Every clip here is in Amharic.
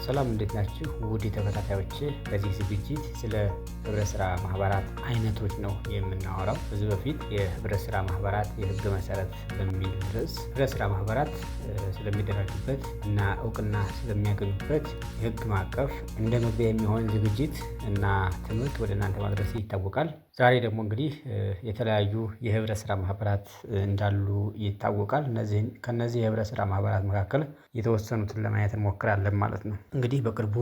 ሰላም እንዴት ናችሁ? ውድ ተከታታዮች፣ በዚህ ዝግጅት ስለ ህብረት ስራ ማህበራት አይነቶች ነው የምናወራው። ከዚህ በፊት የህብረት ስራ ማህበራት የህግ መሰረት በሚል ርዕስ ህብረት ስራ ማህበራት ስለሚደራጁበት እና እውቅና ስለሚያገኙበት የህግ ማዕቀፍ እንደ መግቢያ የሚሆን ዝግጅት እና ትምህርት ወደ እናንተ ማድረስ ይታወቃል። ዛሬ ደግሞ እንግዲህ የተለያዩ የህብረት ስራ ማህበራት እንዳሉ ይታወቃል። ከነዚህ የህብረት ስራ ማህበራት መካከል የተወሰኑትን ለማየት እንሞክራለን ማለት ነው። እንግዲህ በቅርቡ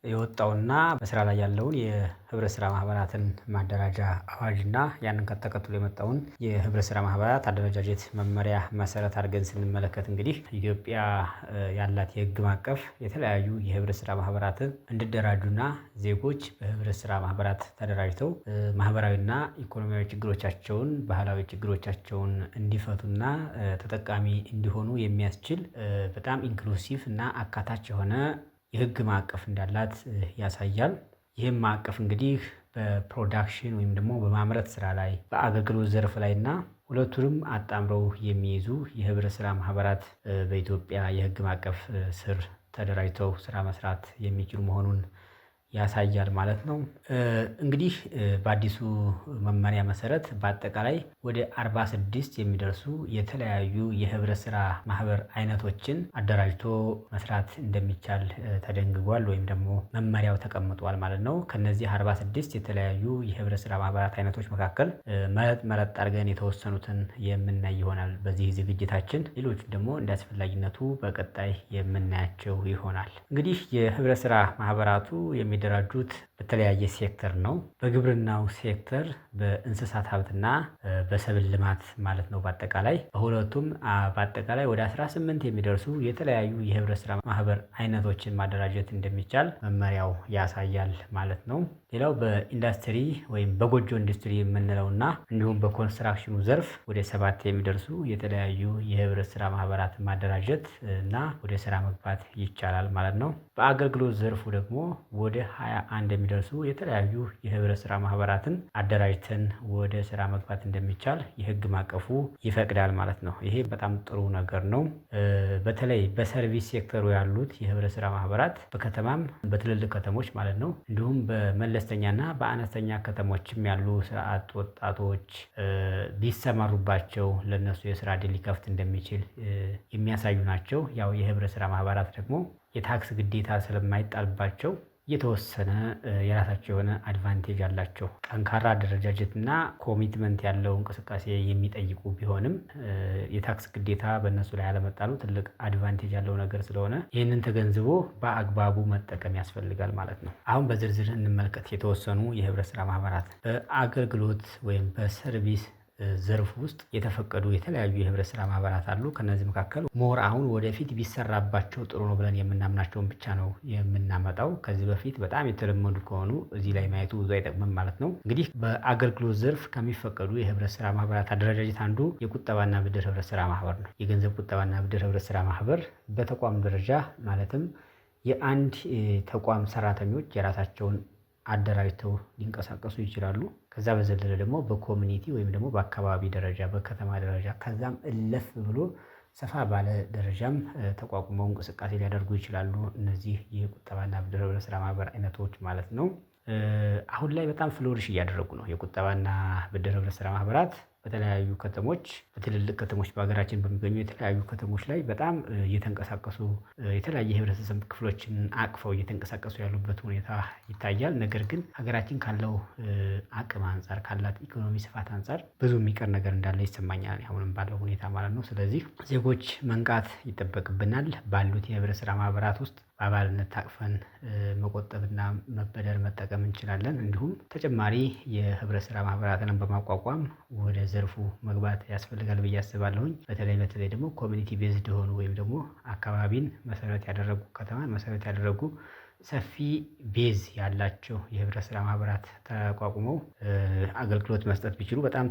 የወጣውና በስራ ላይ ያለውን የህብረት ስራ ማህበራትን ማደራጃ አዋጅ እና ያንን ተከትሎ የመጣውን የህብረት ስራ ማህበራት አደረጃጀት መመሪያ መሰረት አድርገን ስንመለከት እንግዲህ ኢትዮጵያ ያላት የህግ ማዕቀፍ የተለያዩ የህብረት ስራ ማህበራትን እንዲደራጁና ዜጎች በህብረት ስራ ማህበራት ተደራጅተው ማህበራዊና ኢኮኖሚያዊ ችግሮቻቸውን፣ ባህላዊ ችግሮቻቸውን እንዲፈቱና ተጠቃሚ እንዲሆኑ የሚያስችል በጣም ኢንክሉሲቭ እና አካታች የሆነ የህግ ማዕቀፍ እንዳላት ያሳያል። ይህም ማዕቀፍ እንግዲህ በፕሮዳክሽን ወይም ደግሞ በማምረት ስራ ላይ፣ በአገልግሎት ዘርፍ ላይ እና ሁለቱንም አጣምረው የሚይዙ የህብረት ስራ ማህበራት በኢትዮጵያ የህግ ማዕቀፍ ስር ተደራጅተው ስራ መስራት የሚችሉ መሆኑን ያሳያል ማለት ነው። እንግዲህ በአዲሱ መመሪያ መሰረት በአጠቃላይ ወደ 46 የሚደርሱ የተለያዩ የህብረት ስራ ማህበር አይነቶችን አደራጅቶ መስራት እንደሚቻል ተደንግጓል ወይም ደግሞ መመሪያው ተቀምጧል ማለት ነው። ከነዚህ 46 የተለያዩ የህብረት ስራ ማህበራት አይነቶች መካከል መረጥ አድርገን የተወሰኑትን የምናይ ይሆናል በዚህ ዝግጅታችን። ሌሎቹን ደግሞ እንደ አስፈላጊነቱ በቀጣይ የምናያቸው ይሆናል። እንግዲህ የህብረት ስራ ማህበራቱ የሚደራጁት በተለያየ ሴክተር ነው። በግብርናው ሴክተር፣ በእንስሳት ሀብትና በሰብል ልማት ማለት ነው። በአጠቃላይ በሁለቱም በአጠቃላይ ወደ 18 የሚደርሱ የተለያዩ የህብረት ስራ ማህበር አይነቶችን ማደራጀት እንደሚቻል መመሪያው ያሳያል ማለት ነው። ሌላው በኢንዱስትሪ ወይም በጎጆ ኢንዱስትሪ የምንለውና እንዲሁም በኮንስትራክሽኑ ዘርፍ ወደ 7 የሚደርሱ የተለያዩ የህብረት ስራ ማህበራትን ማደራጀት እና ወደ ስራ መግባት ይቻላል ማለት ነው። በአገልግሎት ዘርፉ ደግሞ ወደ 21 የሚደርሱ የተለያዩ የህብረት ስራ ማህበራትን አደራጅተን ወደ ስራ መግባት እንደሚቻል የህግ ማዕቀፉ ይፈቅዳል ማለት ነው። ይሄ በጣም ጥሩ ነገር ነው። በተለይ በሰርቪስ ሴክተሩ ያሉት የህብረት ስራ ማህበራት በከተማም በትልልቅ ከተሞች ማለት ነው፣ እንዲሁም በመለስተኛና በአነስተኛ ከተሞችም ያሉ ስራ አጥ ወጣቶች ቢሰማሩባቸው ለነሱ የስራ ዕድል ሊከፍት እንደሚችል የሚያሳዩ ናቸው። ያው የህብረት ስራ ማህበራት ደግሞ የታክስ ግዴታ ስለማይጣልባቸው የተወሰነ የራሳቸው የሆነ አድቫንቴጅ አላቸው። ጠንካራ አደረጃጀት እና ኮሚትመንት ያለው እንቅስቃሴ የሚጠይቁ ቢሆንም የታክስ ግዴታ በእነሱ ላይ አለመጣሉ ትልቅ አድቫንቴጅ ያለው ነገር ስለሆነ ይህንን ተገንዝቦ በአግባቡ መጠቀም ያስፈልጋል ማለት ነው። አሁን በዝርዝር እንመልከት የተወሰኑ የህብረት ስራ ማህበራት። በአገልግሎት ወይም በሰርቪስ ዘርፍ ውስጥ የተፈቀዱ የተለያዩ የህብረት ስራ ማህበራት አሉ። ከነዚህ መካከል ሞር አሁን ወደፊት ቢሰራባቸው ጥሩ ነው ብለን የምናምናቸውን ብቻ ነው የምናመጣው። ከዚህ በፊት በጣም የተለመዱ ከሆኑ እዚህ ላይ ማየቱ ብዙ አይጠቅምም ማለት ነው። እንግዲህ በአገልግሎት ዘርፍ ከሚፈቀዱ የህብረት ስራ ማህበራት አደረጃጀት አንዱ የቁጠባና ብድር ህብረት ስራ ማህበር ነው። የገንዘብ ቁጠባና ብድር ህብረት ስራ ማህበር በተቋም ደረጃ ማለትም የአንድ ተቋም ሰራተኞች የራሳቸውን አደራጅተው ሊንቀሳቀሱ ይችላሉ። ከዛ በዘለለ ደግሞ በኮሚኒቲ ወይም ደግሞ በአካባቢ ደረጃ፣ በከተማ ደረጃ ከዛም እለፍ ብሎ ሰፋ ባለ ደረጃም ተቋቁመው እንቅስቃሴ ሊያደርጉ ይችላሉ። እነዚህ የቁጠባና ብድር ህብረት ስራ ማህበር አይነቶች ማለት ነው። አሁን ላይ በጣም ፍሎሪሽ እያደረጉ ነው የቁጠባና ብድር ህብረት ስራ ማህበራት በተለያዩ ከተሞች፣ በትልልቅ ከተሞች በሀገራችን በሚገኙ የተለያዩ ከተሞች ላይ በጣም እየተንቀሳቀሱ የተለያየ የህብረተሰብ ክፍሎችን አቅፈው እየተንቀሳቀሱ ያሉበት ሁኔታ ይታያል። ነገር ግን ሀገራችን ካለው አቅም አንጻር፣ ካላት ኢኮኖሚ ስፋት አንጻር ብዙ የሚቀር ነገር እንዳለ ይሰማኛል አሁንም ባለው ሁኔታ ማለት ነው። ስለዚህ ዜጎች መንቃት ይጠበቅብናል። ባሉት የህብረት ስራ ማህበራት ውስጥ በአባልነት ታቅፈን መቆጠብና መበደር መጠቀም እንችላለን። እንዲሁም ተጨማሪ የህብረት ስራ ማህበራትን በማቋቋም ወደ ዘርፉ መግባት ያስፈልጋል ብዬ አስባለሁኝ። በተለይ ደግሞ ኮሚኒቲ ቤዝድ የሆኑ ወይም ደግሞ አካባቢን መሰረት ያደረጉ፣ ከተማን መሰረት ያደረጉ ሰፊ ቤዝ ያላቸው የህብረት ስራ ማህበራት ተቋቁመው አገልግሎት መስጠት ቢችሉ በጣም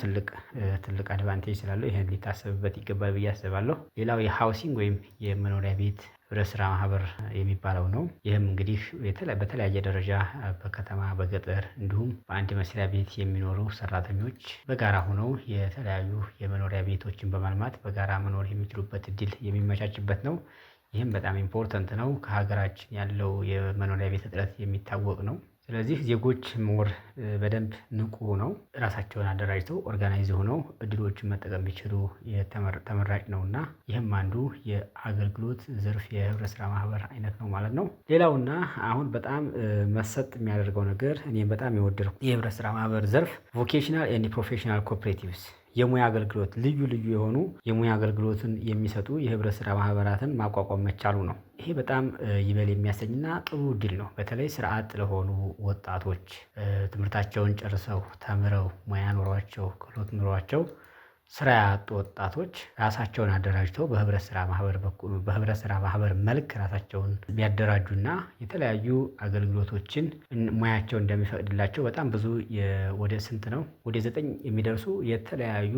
ትልቅ አድቫንቴጅ ስላለው ይሄን ሊታሰብበት ይገባል ብዬ አስባለሁ። ሌላው የሃውሲንግ ወይም የመኖሪያ ቤት ህብረት ስራ ማህበር የሚባለው ነው። ይህም እንግዲህ በተለያየ ደረጃ በከተማ፣ በገጠር እንዲሁም በአንድ መስሪያ ቤት የሚኖሩ ሰራተኞች በጋራ ሆነው የተለያዩ የመኖሪያ ቤቶችን በማልማት በጋራ መኖር የሚችሉበት እድል የሚመቻችበት ነው። ይህም በጣም ኢምፖርተንት ነው። ከሀገራችን ያለው የመኖሪያ ቤት እጥረት የሚታወቅ ነው። ስለዚህ ዜጎች ሞር በደንብ ንቁ ነው ራሳቸውን አደራጅተው ኦርጋናይዝ ሆነው እድሎችን መጠቀም ቢችሉ ተመራጭ ነው እና ይህም አንዱ የአገልግሎት ዘርፍ የህብረት ስራ ማህበር አይነት ነው ማለት ነው። ሌላውና አሁን በጣም መሰጥ የሚያደርገው ነገር እኔም በጣም የወደድኩት የህብረት ስራ ማህበር ዘርፍ ቮኬሽናል ኤንድ ፕሮፌሽናል ኮኦፕሬቲቭስ የሙያ አገልግሎት ልዩ ልዩ የሆኑ የሙያ አገልግሎትን የሚሰጡ የህብረት ስራ ማህበራትን ማቋቋም መቻሉ ነው። ይሄ በጣም ይበል የሚያሰኝና ጥሩ እድል ነው። በተለይ ስራ አጥ ለሆኑ ወጣቶች ትምህርታቸውን ጨርሰው ተምረው ሙያ ኖሯቸው ክህሎት ኖሯቸው ስራ ያጡ ወጣቶች ራሳቸውን አደራጅተው በህብረት ስራ ማህበር መልክ ራሳቸውን ቢያደራጁና የተለያዩ አገልግሎቶችን ሙያቸው እንደሚፈቅድላቸው በጣም ብዙ ወደ ስንት ነው ወደ 9 የሚደርሱ የተለያዩ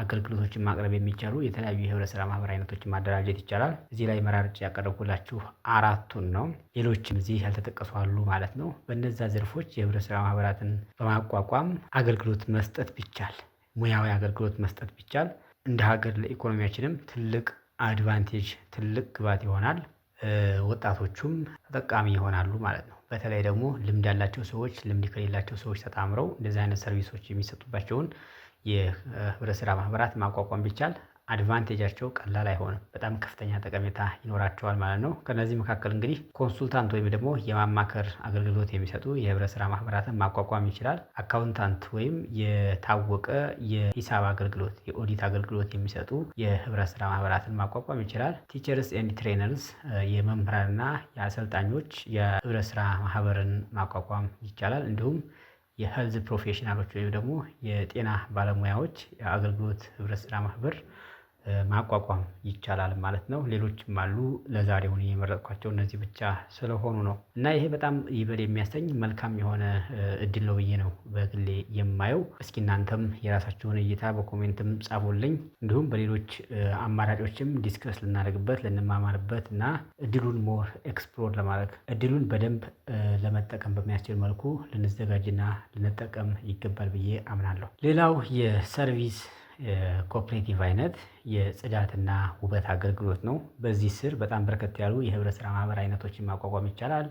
አገልግሎቶችን ማቅረብ የሚቻሉ የተለያዩ የህብረት ስራ ማህበር አይነቶችን ማደራጀት ይቻላል። እዚህ ላይ መራርጬ ያቀረብኩላችሁ 4ቱን ነው። ሌሎችም እዚህ ያልተጠቀሱ አሉ ማለት ነው። በእነዛ ዘርፎች የህብረት ስራ ማህበራትን በማቋቋም አገልግሎት መስጠት ቢቻል ሙያዊ አገልግሎት መስጠት ቢቻል እንደ ሀገር ለኢኮኖሚያችንም ትልቅ አድቫንቴጅ ትልቅ ግባት ይሆናል። ወጣቶቹም ተጠቃሚ ይሆናሉ ማለት ነው። በተለይ ደግሞ ልምድ ያላቸው ሰዎች ልምድ ከሌላቸው ሰዎች ተጣምረው እንደዚህ አይነት ሰርቪሶች የሚሰጡባቸውን የህብረት ስራ ማህበራት ማቋቋም ቢቻል አድቫንቴጃቸው ቀላል አይሆንም፣ በጣም ከፍተኛ ጠቀሜታ ይኖራቸዋል ማለት ነው። ከነዚህ መካከል እንግዲህ ኮንሱልታንት ወይም ደግሞ የማማከር አገልግሎት የሚሰጡ የህብረት ስራ ማህበራትን ማቋቋም ይችላል። አካውንታንት ወይም የታወቀ የሂሳብ አገልግሎት የኦዲት አገልግሎት የሚሰጡ የህብረት ስራ ማህበራትን ማቋቋም ይችላል። ቲቸርስ ኤንድ ትሬነርስ የመምህራንና የአሰልጣኞች የህብረት ስራ ማህበርን ማቋቋም ይቻላል። እንዲሁም የሄልዝ ፕሮፌሽናሎች ወይም ደግሞ የጤና ባለሙያዎች የአገልግሎት ህብረት ስራ ማህበር ማቋቋም ይቻላል ማለት ነው። ሌሎችም አሉ። ለዛሬው የመረጥኳቸው እነዚህ ብቻ ስለሆኑ ነው እና ይሄ በጣም ይበል የሚያሰኝ መልካም የሆነ እድል ነው ብዬ ነው በግሌ የማየው። እስኪ እናንተም የራሳችሁን እይታ በኮሜንትም ጻፉልኝ። እንዲሁም በሌሎች አማራጮችም ዲስከስ ልናደርግበት ልንማማርበት እና እድሉን ሞር ኤክስፕሎር ለማድረግ እድሉን በደንብ ለመጠቀም በሚያስችል መልኩ ልንዘጋጅና ልንጠቀም ይገባል ብዬ አምናለሁ። ሌላው የሰርቪስ ኮኦፕሬቲቭ አይነት የጽዳትና ውበት አገልግሎት ነው። በዚህ ስር በጣም በርከት ያሉ የህብረት ስራ ማህበር አይነቶችን ማቋቋም ይቻላል።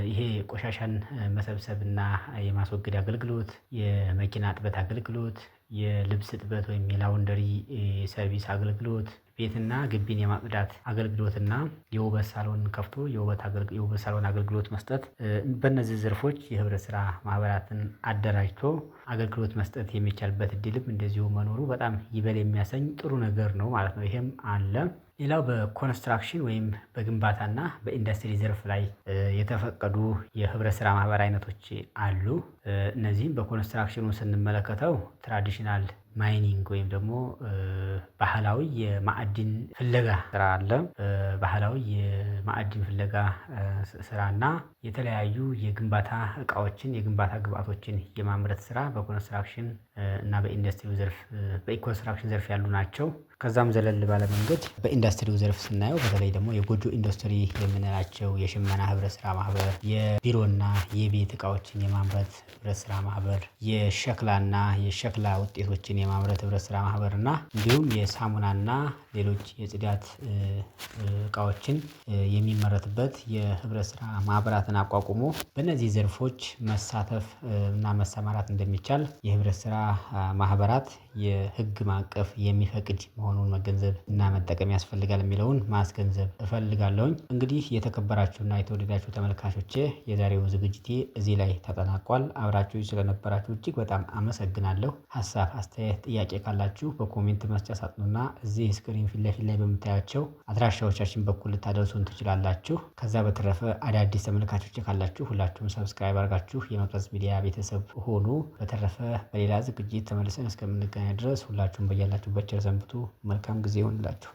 ይሄ ቆሻሻን መሰብሰብና የማስወገድ አገልግሎት፣ የመኪና እጥበት አገልግሎት፣ የልብስ እጥበት ወይም የላውንደሪ ሰርቪስ አገልግሎት፣ ቤትና ግቢን የማጽዳት አገልግሎትና የውበት ሳሎን ከፍቶ የውበት ሳሎን አገልግሎት መስጠት። በእነዚህ ዘርፎች የህብረት ስራ ማህበራትን አደራጅቶ አገልግሎት መስጠት የሚቻልበት እድልም እንደዚሁ መኖሩ በጣም ይበል የሚያሰኝ ጥሩ ነገር ነው ማለት ነው። ይሄም አለ። ሌላው በኮንስትራክሽን ወይም በግንባታና በኢንዱስትሪ ዘርፍ ላይ የተፈቀዱ የህብረት ስራ ማህበር አይነቶች አሉ። እነዚህም በኮንስትራክሽኑ ስንመለከተው ትራዲሽናል ማይኒንግ ወይም ደግሞ ባህላዊ የማዕድን ፍለጋ ስራ አለ። ባህላዊ የማዕድን ፍለጋ ስራና የተለያዩ የግንባታ እቃዎችን የግንባታ ግብአቶችን የማምረት ስራ በኮንስትራክሽን እና በኢንዱስትሪው ዘርፍ በኮንስትራክሽን ዘርፍ ያሉ ናቸው። ከዛም ዘለል ባለ መንገድ በኢንዱስትሪው ዘርፍ ስናየው በተለይ ደግሞ የጎጆ ኢንዱስትሪ የምንላቸው የሽመና ህብረት ስራ ማህበር፣ የቢሮና የቤት እቃዎችን የማምረት ህብረት ስራ ማህበር፣ የሸክላና የሸክላ ውጤቶችን የማምረት ህብረት ስራ ማህበር እና እንዲሁም የሳሙናና ሌሎች የጽዳት እቃዎችን የሚመረትበት የህብረት ስራ ማህበራትን አቋቁሞ በእነዚህ ዘርፎች መሳተፍ እና መሰማራት እንደሚቻል የህብረት ስራ ማህበራት የህግ ማዕቀፍ የሚፈቅድ መሆኑን መገንዘብ እና መጠቀም ያስፈልጋል የሚለውን ማስገንዘብ እፈልጋለሁኝ። እንግዲህ የተከበራችሁና የተወደዳችሁ ተመልካቾቼ የዛሬው ዝግጅቴ እዚህ ላይ ተጠናቋል። አብራችሁ ስለነበራችሁ እጅግ በጣም አመሰግናለሁ። ሀሳብ፣ አስተያየት፣ ጥያቄ ካላችሁ በኮሜንት መስጫ ሳጥኑና እዚህ ስክሪን ፊት ለፊት ላይ በምታያቸው አድራሻዎቻችን በኩል ልታደርሱን ትችላላችሁ። ከዛ በተረፈ አዳዲስ ተመልካቾች ካላችሁ ሁላችሁም ሰብስክራይብ አድርጋችሁ የመቅረዝ ሚዲያ ቤተሰብ ሆኑ። በተረፈ በሌላ ዝግጅት ተመልሰን እስከምንገናኝ ድረስ ሁላችሁም በያላችሁበት ቸር ሰንብቱ። መልካም ጊዜ ይሁንላችሁ።